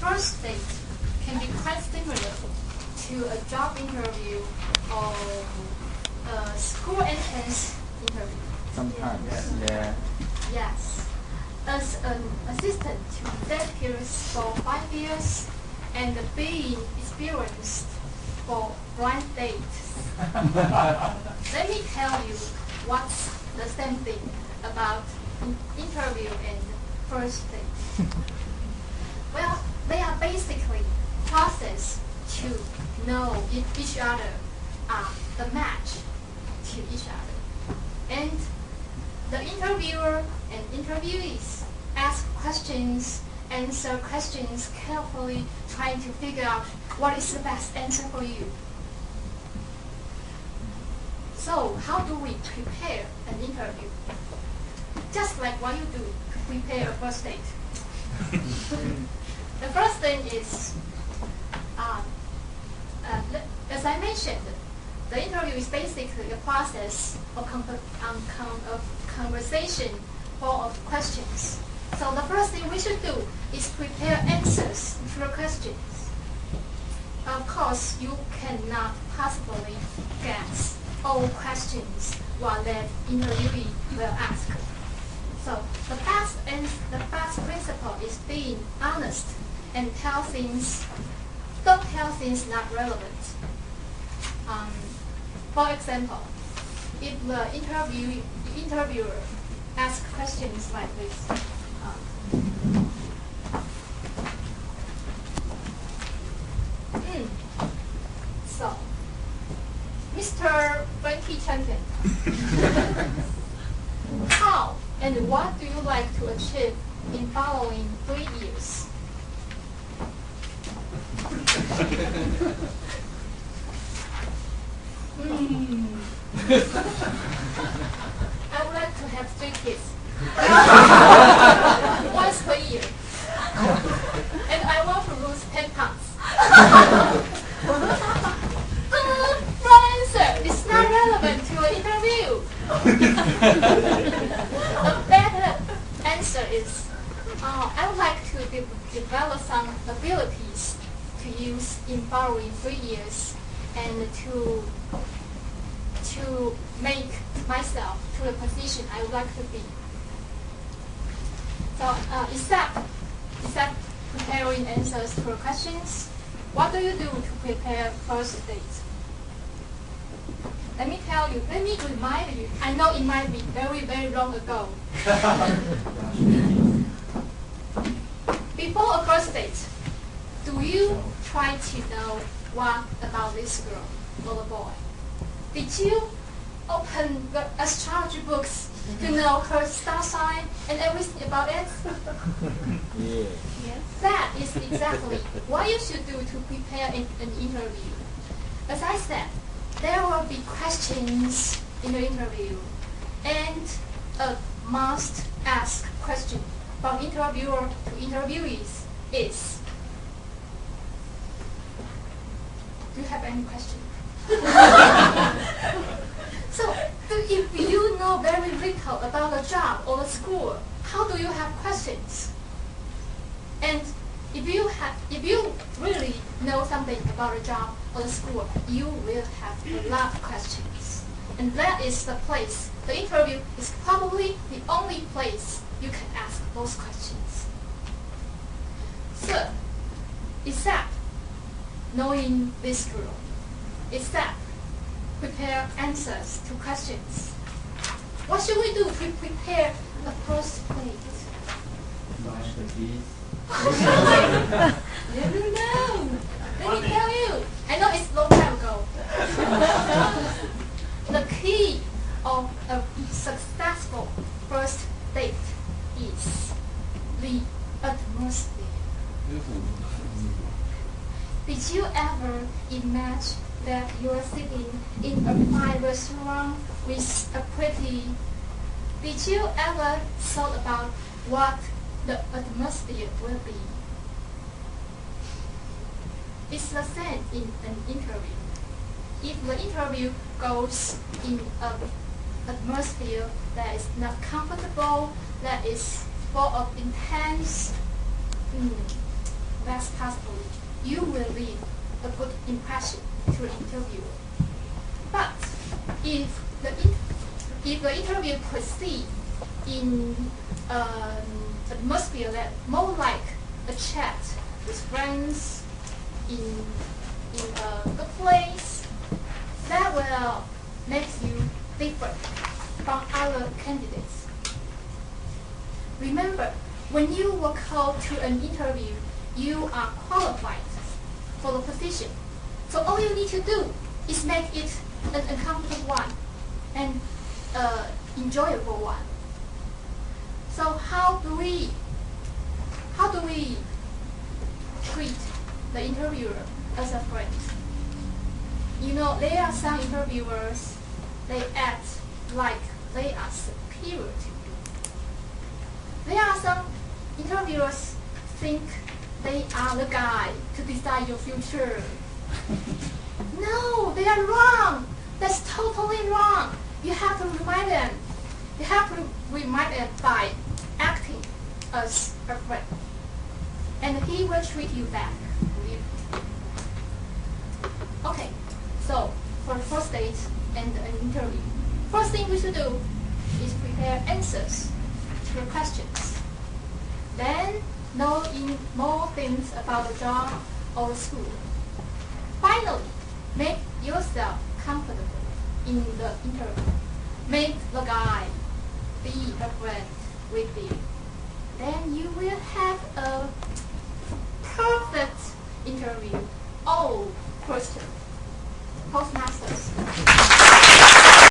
first date can be quite similar to a job interview or a school entrance interview. Sometimes, yeah. Yes. As an assistant to executives for 5 years and being experienced for blind dates, let me tell you what's the same thing about interview and first date. Well, they are basically process to know if each other are the match to each other. And the interviewer and interviewees ask questions, answer questions carefully, trying to figure out what is the best answer for you. So, how do we prepare an interview? Just like what you do to prepare a first date. The first thing is, as I mentioned, the interview is basically a process of conversation full of questions. So the first thing we should do is prepare answers to the questions. Of course, you cannot possibly guess all questions what that interviewee will ask. So the best principle is being honest and don't tell things not relevant. For example, if the interviewer asks questions like this, so, Mr. Frankie Champion, how and what do you like to achieve in following 3 years? I would like to have 3 kids. Once per year. And I want to lose 10 pounds. Wrong answer. It's not relevant to an interview. A better answer is, I would like to develop some abilities to use in following 3 years and to make myself to the position I would like to be. So is that preparing answers to questions? What do you do to prepare first date? Let me remind you. I know it might be very, very long ago. Before a first date, do you try to know what about this girl or the boy? Did you open the astrology books to know her star sign and everything about it? Yeah. Yes. That is exactly what you should do to prepare an interview. As I said, there will be questions in the interview, and a must-ask question from interviewer to interviewees is, do you have any questions? So, if you know very little about the job or the school, how do you have questions? And if you really know something about the job or the school, you will have a lot of questions. And that is the place. The interview is probably the only place you can ask those questions. So, except knowing this girl, except prepare answers to questions. What should we do to prepare the first date? Brush the teeth. Never know. Let me tell you. I know it's a long time ago. The key of a successful first date is the atmosphere. Did you ever imagine that you are sitting in a fine restaurant with a pretty? Did you ever thought about what the atmosphere will be? It's the same in an interview. If the interview goes in an atmosphere that is not comfortable, that is full of intense, best possible, you will leave a good impression to the interviewer. But if the interview proceeds in an atmosphere that more like a chat with friends in a good place, that will make you different from other candidates. Remember, when you were called to an interview, you are qualified for the position. So all you need to do is make it an uncomfortable one and enjoyable one. So how do we treat the interviewer as a friend? You know, there are some interviewers, they act like they are superior to you. There are some interviewers think they are the guy to decide your future. No, they are wrong. That's totally wrong. You have to remind them. You have to remind them by acting as a friend. And he will treat you back. Okay, so for the first date and an interview, first thing we should do is prepare answers to the questions. Then know more things about the job or the school. Finally, make yourself comfortable in the interview. Make the guy be a friend with you. Then you will have a perfect interview. Oh, question. Postmasters.